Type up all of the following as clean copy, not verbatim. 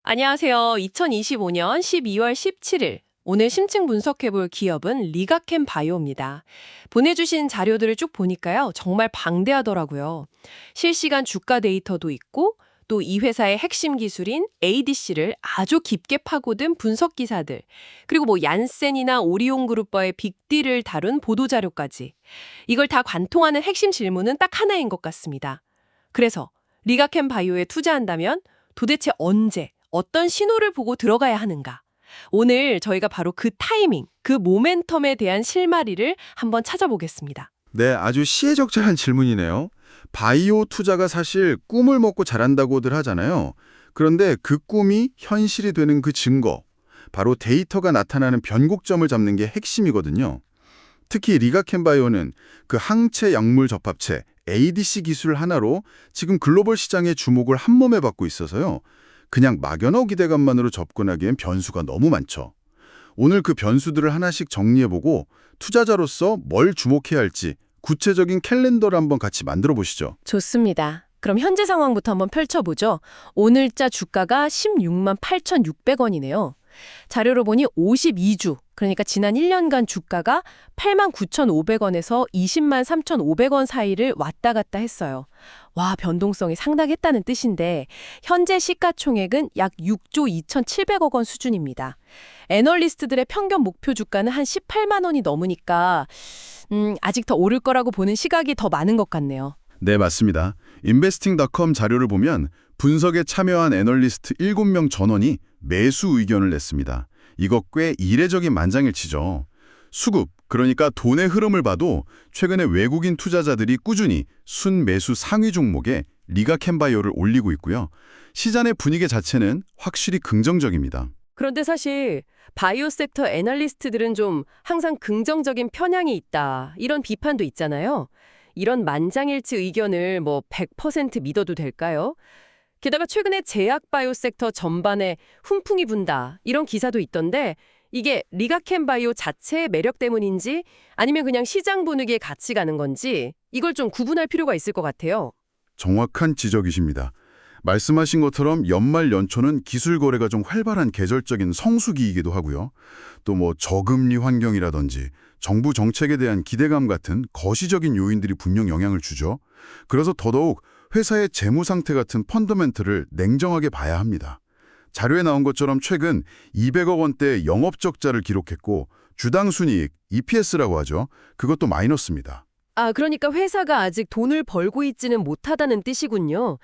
안녕하세요. 2025년 12월 17일. 오늘 심층 분석해볼 기업은 리가캠 바이오입니다. 보내주신 자료들을 쭉 보니까요. 정말 방대하더라고요. 실시간 주가 데이터도 있고 또 이 회사의 핵심 기술인 ADC를 아주 깊게 파고든 분석 기사들, 그리고 뭐 얀센이나 오리온그룹과의 빅딜을 다룬 보도자료까지. 이걸 다 관통하는 핵심 질문은 딱 하나인 것 같습니다. 그래서 리가캠 바이오에 투자한다면 도대체 언제, 어떤 신호를 보고 들어가야 하는가? 오늘 저희가 바로 그 타이밍, 그 모멘텀에 대한 실마리를 한번 찾아보겠습니다. 네, 아주 시의적절한 질문이네요. 바이오 투자가 사실 꿈을 먹고 자란다고들 하잖아요. 그런데 그 꿈이 현실이 되는 그 증거, 바로 데이터가 나타나는 변곡점을 잡는 게 핵심이거든요. 특히 리가캠바이오는 그 항체 약물 접합체 ADC 기술 하나로 지금 글로벌 시장의 주목을 한몸에 받고 있어서요. 그냥 막연한 기대감만으로 접근하기엔 변수가 너무 많죠. 오늘 그 변수들을 하나씩 정리해보고 투자자로서 뭘 주목해야 할지 구체적인 캘린더를 한번 같이 만들어 보시죠. 좋습니다. 그럼 현재 상황부터 한번 펼쳐보죠. 오늘자 주가가 16만 8,600원이네요. 자료로 보니 52주, 그러니까 지난 1년간 주가가 8만 9,500원에서 20만 3,500원 사이를 왔다 갔다 했어요. 와, 변동성이 상당했다는 뜻인데 현재 시가총액은 약 6조 2,700억 원 수준입니다. 애널리스트들의 평균 목표 주가는 한 18만 원이 넘으니까 아직 더 오를 거라고 보는 시각이 더 많은 것 같네요. 네, 맞습니다. investing.com 자료를 보면 분석에 참여한 애널리스트 7명 전원이 매수 의견을 냈습니다. 이거 꽤 이례적인 만장일치죠. 수급, 그러니까 돈의 흐름을 봐도 최근에 외국인 투자자들이 꾸준히 순매수 상위 종목에 리가캠바이오를 올리고 있고요. 시장의 분위기 자체는 확실히 긍정적입니다. 그런데 사실 바이오 섹터 애널리스트들은 좀 항상 긍정적인 편향이 있다, 이런 비판도 있잖아요. 이런 만장일치 의견을 뭐 100% 믿어도 될까요? 게다가 최근에 제약 바이오 섹터 전반에 훈풍이 분다, 이런 기사도 있던데 이게 리가캠 바이오 자체의 매력 때문인지 아니면 그냥 시장 분위기에 같이 가는 건지 이걸 좀 구분할 필요가 있을 것 같아요. 정확한 지적이십니다. 말씀하신 것처럼 연말 연초는 기술 거래가 좀 활발한 계절적인 성수기이기도 하고요. 또 뭐 저금리 환경이라든지 정부 정책에 대한 기대감 같은 거시적인 요인들이 분명 영향을 주죠. 그래서 더더욱 회사의 재무 상태 같은 펀더멘트를 냉정하게 봐야 합니다. 자료에 나온 것처럼 최근 200억 원대 영업 적자를 기록했고 주당 순이익, EPS라고 하죠. 그것도 마이너스입니다. 아, 그러니까 회사가 아직 돈을 벌고 있지는 못하다는 뜻이군요.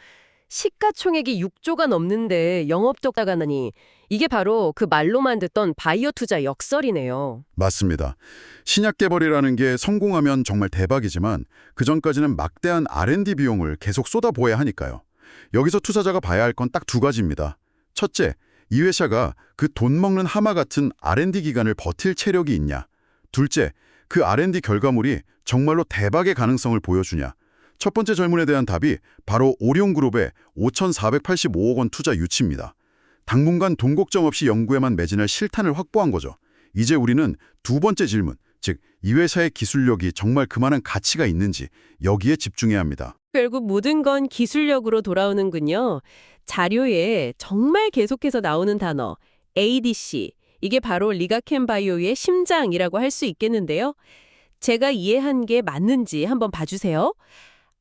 시가총액이 6조가 넘는데 영업적자가 나니 이게 바로 그 말로만 듣던 바이오 투자 역설이네요. 맞습니다. 신약 개발이라는 게 성공하면 정말 대박이지만 그전까지는 막대한 R&D 비용을 계속 쏟아부어야 하니까요. 여기서 투자자가 봐야 할 건 딱 두 가지입니다. 첫째, 이 회사가 그 돈 먹는 하마 같은 R&D 기간을 버틸 체력이 있냐. 둘째, 그 R&D 결과물이 정말로 대박의 가능성을 보여주냐. 첫 번째 질문에 대한 답이 바로 오리온그룹의 5,485억 원 투자 유치입니다. 당분간 돈 걱정 없이 연구에만 매진할 실탄을 확보한 거죠. 이제 우리는 두 번째 질문, 즉 이 회사의 기술력이 정말 그만한 가치가 있는지 여기에 집중해야 합니다. 결국 모든 건 기술력으로 돌아오는군요. 자료에 정말 계속해서 나오는 단어 ADC, 이게 바로 리가캠 바이오의 심장이라고 할 수 있겠는데요. 제가 이해한 게 맞는지 한번 봐주세요.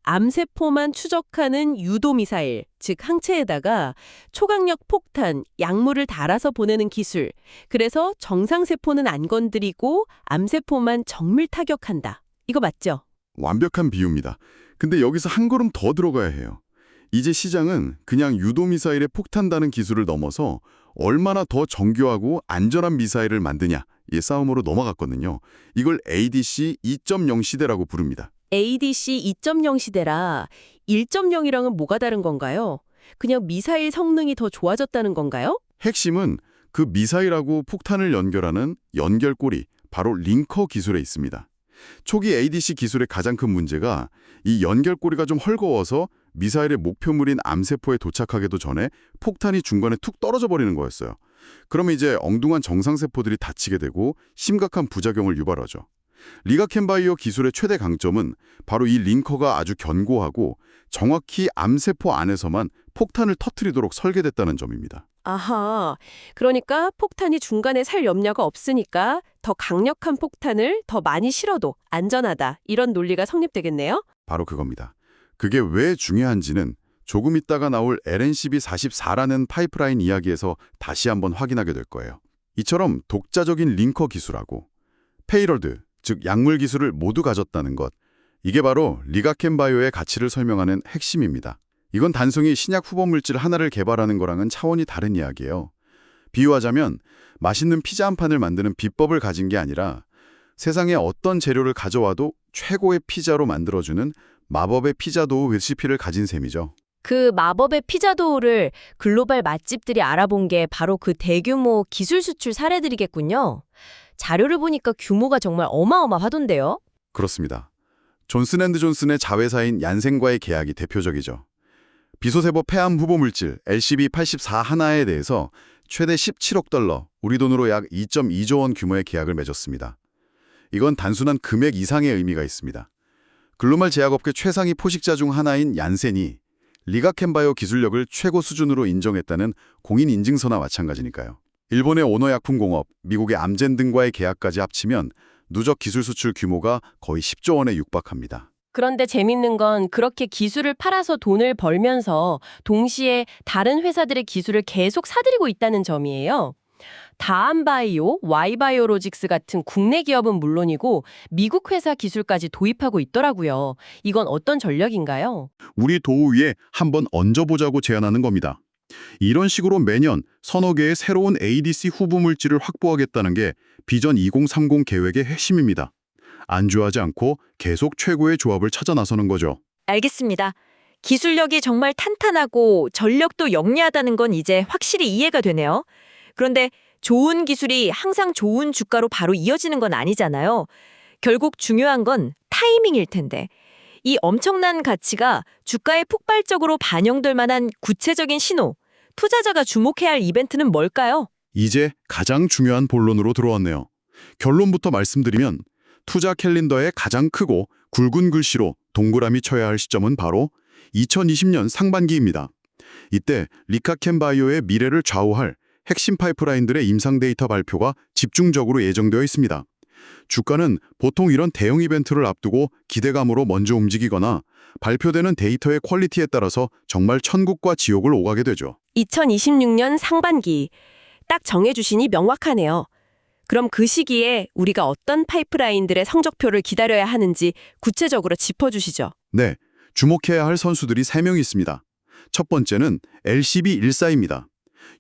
암세포만 추적하는 유도미사일, 즉 항체에다가 초강력 폭탄, 약물을 달아서 보내는 기술. 그래서 정상세포는 안 건드리고 암세포만 정밀 타격한다. 이거 맞죠? 완벽한 비유입니다. 근데 여기서 한 걸음 더 들어가야 해요. 이제 시장은 그냥 유도미사일의 폭탄다는 기술을 넘어서 얼마나 더 정교하고 안전한 미사일을 만드냐 이 싸움으로 넘어갔거든요. 이걸 ADC 2.0 시대라고 부릅니다. ADC 2.0 시대라 1.0이랑은 뭐가 다른 건가요? 그냥 미사일 성능이 더 좋아졌다는 건가요? 핵심은 그 미사일하고 폭탄을 연결하는 연결고리, 바로 링커 기술에 있습니다. 초기 ADC 기술의 가장 큰 문제가 이 연결고리가 좀 헐거워서 미사일의 목표물인 암세포에 도착하기도 전에 폭탄이 중간에 툭 떨어져 버리는 거였어요. 그러면 이제 엉뚱한 정상세포들이 다치게 되고 심각한 부작용을 유발하죠. 리가캠바이오 기술의 최대 강점은 바로 이 링커가 아주 견고하고 정확히 암세포 안에서만 폭탄을 터뜨리도록 설계됐다는 점입니다. 아하, 그러니까 폭탄이 중간에 살 염려가 없으니까 더 강력한 폭탄을 더 많이 실어도 안전하다. 이런 논리가 성립되겠네요? 바로 그겁니다. 그게 왜 중요한지는 조금 있다가 나올 LNCB-44라는 파이프라인 이야기에서 다시 한번 확인하게 될 거예요. 이처럼 독자적인 링커 기술하고 페이로드, 즉 약물 기술을 모두 가졌다는 것, 이게 바로 리가켄바이오의 가치를 설명하는 핵심입니다. 이건 단순히 신약 후보 물질 하나를 개발하는 거랑은 차원이 다른 이야기예요. 비유하자면 맛있는 피자 한 판을 만드는 비법을 가진 게 아니라 세상에 어떤 재료를 가져와도 최고의 피자로 만들어주는 마법의 피자도우 레시피를 가진 셈이죠. 그 마법의 피자도우를 글로벌 맛집들이 알아본 게 바로 그 대규모 기술 수출 사례들이겠군요. 자료를 보니까 규모가 정말 어마어마하던데요. 그렇습니다. 존슨앤드존슨의 자회사인 얀센과의 계약이 대표적이죠. 비소세포 폐암 후보 물질 LCB-84 하나에 대해서 최대 17억 달러, 우리 돈으로 약 2.2조 원 규모의 계약을 맺었습니다. 이건 단순한 금액 이상의 의미가 있습니다. 글로벌 제약업계 최상위 포식자 중 하나인 얀센이 리가켄바이오 기술력을 최고 수준으로 인정했다는 공인 인증서나 마찬가지니까요. 일본의 오노약품공업, 미국의 암젠 등과의 계약까지 합치면 누적 기술 수출 규모가 거의 10조 원에 육박합니다. 그런데 재밌는 건 그렇게 기술을 팔아서 돈을 벌면서 동시에 다른 회사들의 기술을 계속 사들이고 있다는 점이에요. 다암바이오, Y바이오로직스 같은 국내 기업은 물론이고 미국 회사 기술까지 도입하고 있더라고요. 이건 어떤 전략인가요? 우리 도우 위에 한번 얹어보자고 제안하는 겁니다. 이런 식으로 매년 서너 개의 새로운 ADC 후보 물질을 확보하겠다는 게 비전 2030 계획의 핵심입니다. 안주하지 않고 계속 최고의 조합을 찾아 나서는 거죠. 알겠습니다. 기술력이 정말 탄탄하고 전력도 영리하다는 건 이제 확실히 이해가 되네요. 그런데 좋은 기술이 항상 좋은 주가로 바로 이어지는 건 아니잖아요. 결국 중요한 건 타이밍일 텐데. 이 엄청난 가치가 주가에 폭발적으로 반영될 만한 구체적인 신호, 투자자가 주목해야 할 이벤트는 뭘까요? 이제 가장 중요한 본론으로 들어왔네요. 결론부터 말씀드리면 투자 캘린더에 가장 크고 굵은 글씨로 동그라미 쳐야 할 시점은 바로 2020년 상반기입니다. 이때 리카켄바이오의 미래를 좌우할 핵심 파이프라인들의 임상 데이터 발표가 집중적으로 예정되어 있습니다. 주가는 보통 이런 대형 이벤트를 앞두고 기대감으로 먼저 움직이거나 발표되는 데이터의 퀄리티에 따라서 정말 천국과 지옥을 오가게 되죠. 2026년 상반기. 딱 정해주시니 명확하네요. 그럼 그 시기에 우리가 어떤 파이프라인들의 성적표를 기다려야 하는지 구체적으로 짚어주시죠. 네, 주목해야 할 선수들이 3명 있습니다. 첫 번째는 LCB14입니다.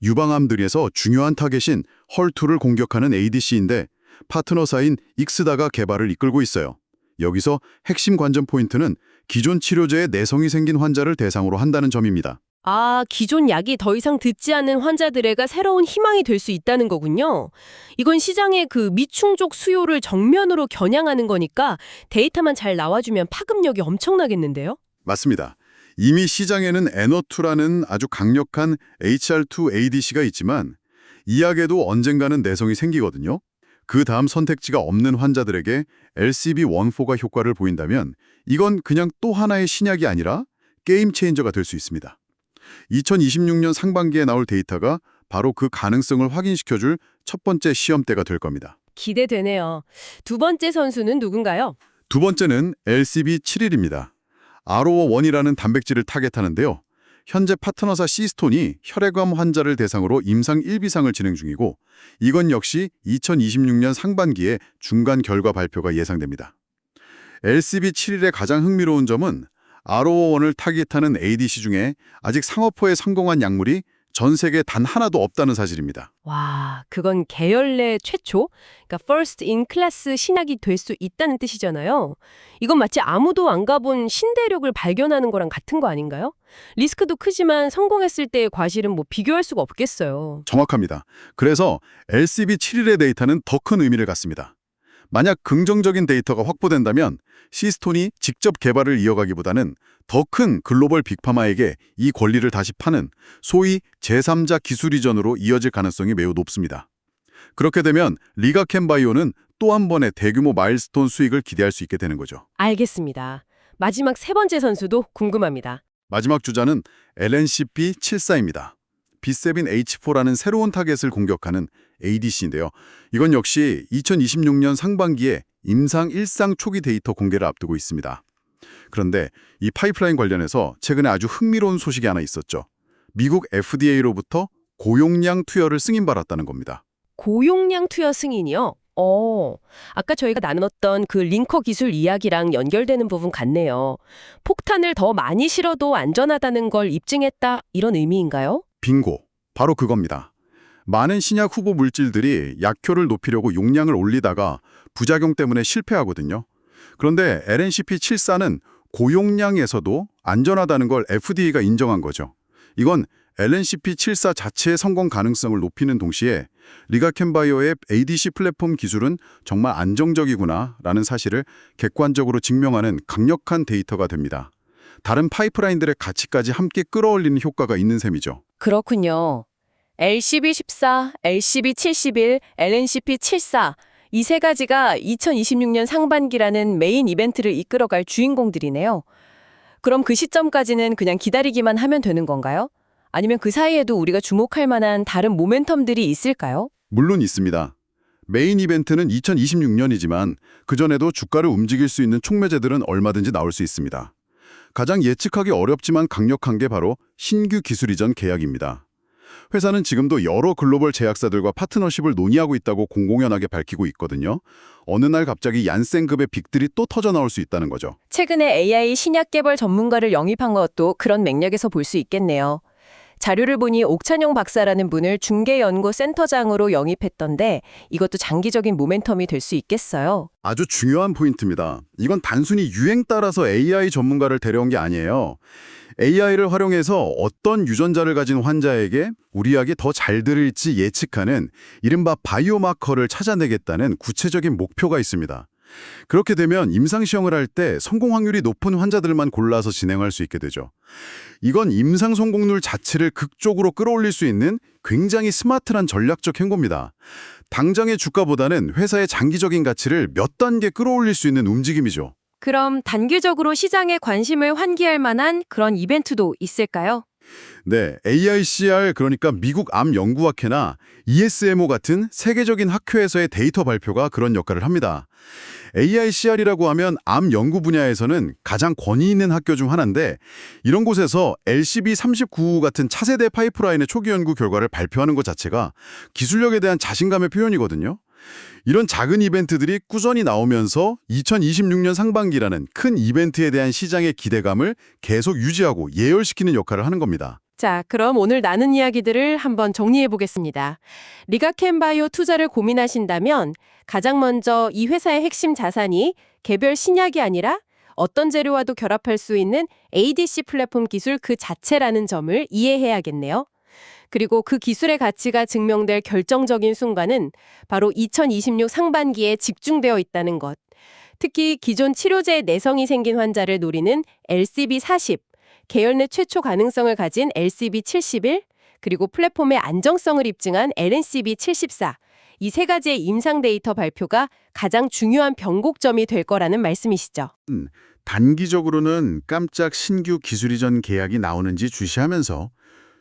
유방암들에서 중요한 타겟인 헐2를 공격하는 ADC인데 파트너사인 익스다가 개발을 이끌고 있어요. 여기서 핵심 관전 포인트는 기존 치료제에 내성이 생긴 환자를 대상으로 한다는 점입니다. 아, 기존 약이 더 이상 듣지 않는 환자들에게 새로운 희망이 될 수 있다는 거군요. 이건 시장의 그 미충족 수요를 정면으로 겨냥하는 거니까 데이터만 잘 나와주면 파급력이 엄청나겠는데요? 맞습니다. 이미 시장에는 에너2라는 아주 강력한 HR2 ADC가 있지만 이 약에도 언젠가는 내성이 생기거든요. 그 다음 선택지가 없는 환자들에게 LCB14가 효과를 보인다면 이건 그냥 또 하나의 신약이 아니라 게임 체인저가 될 수 있습니다. 2026년 상반기에 나올 데이터가 바로 그 가능성을 확인시켜줄 첫 번째 시험대가 될 겁니다. 기대되네요. 두 번째 선수는 누군가요? 두 번째는 LCB71입니다. ROR1이라는 단백질을 타겟하는데요. 현재 파트너사 시스톤이 혈액암 환자를 대상으로 임상 1비상을 진행 중이고 이건 역시 2026년 상반기에 중간 결과 발표가 예상됩니다. LCB71의 가장 흥미로운 점은 ROR1을 타깃하는 ADC 중에 아직 상업화에 성공한 약물이 전 세계에 단 하나도 없다는 사실입니다. 와, 그건 계열 내 최초, 그러니까 first in class 신약이 될 수 있다는 뜻이잖아요. 이건 마치 아무도 안 가본 신대륙을 발견하는 거랑 같은 거 아닌가요? 리스크도 크지만 성공했을 때의 과실은 뭐 비교할 수가 없겠어요. 정확합니다. 그래서 LCB71의 데이터는 더 큰 의미를 갖습니다. 만약 긍정적인 데이터가 확보된다면 시스톤이 직접 개발을 이어가기보다는 더 큰 글로벌 빅파마에게 이 권리를 다시 파는 소위 제3자 기술 이전으로 이어질 가능성이 매우 높습니다. 그렇게 되면 리가켄바이오는 또 한 번의 대규모 마일스톤 수익을 기대할 수 있게 되는 거죠. 알겠습니다. 마지막 세 번째 선수도 궁금합니다. 마지막 주자는 LNCB74입니다. B7H4라는 새로운 타겟을 공격하는 ADC인데요. 이건 역시 2026년 상반기에 임상 1상 초기 데이터 공개를 앞두고 있습니다. 그런데 이 파이프라인 관련해서 최근에 아주 흥미로운 소식이 하나 있었죠. 미국 FDA로부터 고용량 투여를 승인받았다는 겁니다. 고용량 투여 승인이요? 아까 저희가 나눴던 그 링커 기술 이야기랑 연결되는 부분 같네요. 폭탄을 더 많이 실어도 안전하다는 걸 입증했다, 이런 의미인가요? 빙고, 바로 그겁니다. 많은 신약 후보 물질들이 약효를 높이려고 용량을 올리다가 부작용 때문에 실패하거든요. 그런데 LNCP74는 고용량에서도 안전하다는 걸 FDA가 인정한 거죠. 이건 LNCP74 자체의 성공 가능성을 높이는 동시에 리가켄바이오의 ADC 플랫폼 기술은 정말 안정적이구나라는 사실을 객관적으로 증명하는 강력한 데이터가 됩니다. 다른 파이프라인들의 가치까지 함께 끌어올리는 효과가 있는 셈이죠. 그렇군요. LCB14, LCB71, LNCP74 이 세 가지가 2026년 상반기라는 메인 이벤트를 이끌어갈 주인공들이네요. 그럼 그 시점까지는 그냥 기다리기만 하면 되는 건가요? 아니면 그 사이에도 우리가 주목할 만한 다른 모멘텀들이 있을까요? 물론 있습니다. 메인 이벤트는 2026년이지만 그전에도 주가를 움직일 수 있는 촉매제들은 얼마든지 나올 수 있습니다. 가장 예측하기 어렵지만 강력한 게 바로 신규 기술 이전 계약입니다. 회사는 지금도 여러 글로벌 제약사들과 파트너십을 논의하고 있다고 공공연하게 밝히고 있거든요. 어느 날 갑자기 얀센급의 빅들이 또 터져나올 수 있다는 거죠. 최근에 AI 신약 개발 전문가를 영입한 것도 그런 맥락에서 볼 수 있겠네요. 자료를 보니 옥찬용 박사라는 분을 중개연구센터장으로 영입했던데 이것도 장기적인 모멘텀이 될 수 있겠어요? 아주 중요한 포인트입니다. 이건 단순히 유행 따라서 AI 전문가를 데려온 게 아니에요. AI를 활용해서 어떤 유전자를 가진 환자에게 우리 약이 더 잘 들을지 예측하는 이른바 바이오마커를 찾아내겠다는 구체적인 목표가 있습니다. 그렇게 되면 임상시험을 할 때 성공 확률이 높은 환자들만 골라서 진행할 수 있게 되죠. 이건 임상 성공률 자체를 극적으로 끌어올릴 수 있는 굉장히 스마트한 전략적 행보입니다. 당장의 주가보다는 회사의 장기적인 가치를 몇 단계 끌어올릴 수 있는 움직임이죠. 그럼 단기적으로 시장에 관심을 환기할 만한 그런 이벤트도 있을까요? 네, AICR 그러니까 미국 암연구학회나 ESMO 같은 세계적인 학회에서의 데이터 발표가 그런 역할을 합니다. AICR이라고 하면 암 연구 분야에서는 가장 권위 있는 학교 중 하나인데 이런 곳에서 LCB39 같은 차세대 파이프라인의 초기 연구 결과를 발표하는 것 자체가 기술력에 대한 자신감의 표현이거든요. 이런 작은 이벤트들이 꾸준히 나오면서 2026년 상반기라는 큰 이벤트에 대한 시장의 기대감을 계속 유지하고 예열시키는 역할을 하는 겁니다. 자, 그럼 오늘 나눈 이야기들을 한번 정리해 보겠습니다. 리가켄바이오 투자를 고민하신다면 가장 먼저 이 회사의 핵심 자산이 개별 신약이 아니라 어떤 재료와도 결합할 수 있는 ADC 플랫폼 기술 그 자체라는 점을 이해해야겠네요. 그리고 그 기술의 가치가 증명될 결정적인 순간은 바로 2026 상반기에 집중되어 있다는 것. 특히 기존 치료제에 내성이 생긴 환자를 노리는 LCB40, 계열 내 최초 가능성을 가진 LCB71, 그리고 플랫폼의 안정성을 입증한 LNCB74. 이 세 가지의 임상 데이터 발표가 가장 중요한 변곡점이 될 거라는 말씀이시죠. 단기적으로는 깜짝 신규 기술 이전 계약이 나오는지 주시하면서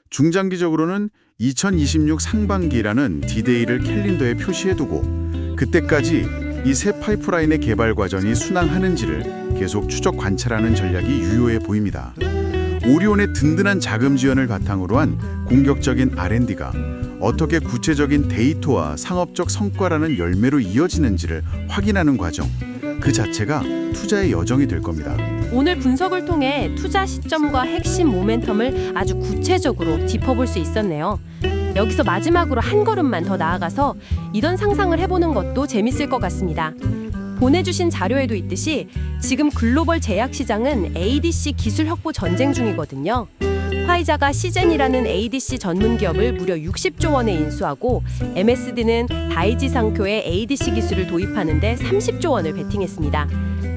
중장기적으로는 2026 상반기라는 디데이를 캘린더에 표시해두고 그때까지 이 새 파이프라인의 개발 과정이 순항하는지를 계속 추적 관찰하는 전략이 유효해 보입니다. 오리온의 든든한 자금 지원을 바탕으로 한 공격적인 R&D가 어떻게 구체적인 데이터와 상업적 성과라는 열매로 이어지는지를 확인하는 과정, 그 자체가 투자의 여정이 될 겁니다. 오늘 분석을 통해 투자 시점과 핵심 모멘텀을 아주 구체적으로 짚어볼 수 있었네요. 여기서 마지막으로 한 걸음만 더 나아가서 이런 상상을 해보는 것도 재밌을 것 같습니다. 보내주신 자료에도 있듯이 지금 글로벌 제약 시장은 ADC 기술 확보 전쟁 중이거든요. 화이자가 시젠이라는 ADC 전문 기업을 무려 60조 원에 인수하고 MSD는 다이지 상표의 ADC 기술을 도입하는 데 30조 원을 베팅했습니다.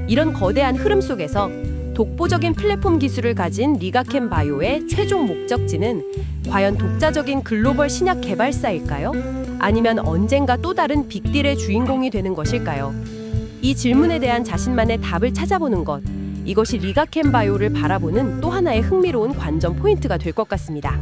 이런 거대한 흐름 속에서 독보적인 플랫폼 기술을 가진 리가켄바이오의 최종 목적지는 과연 독자적인 글로벌 신약 개발사일까요? 아니면 언젠가 또 다른 빅딜의 주인공이 되는 것일까요? 이 질문에 대한 자신만의 답을 찾아보는 것, 이것이 리가켄바이오를 바라보는 또 하나의 흥미로운 관전 포인트가 될 것 같습니다.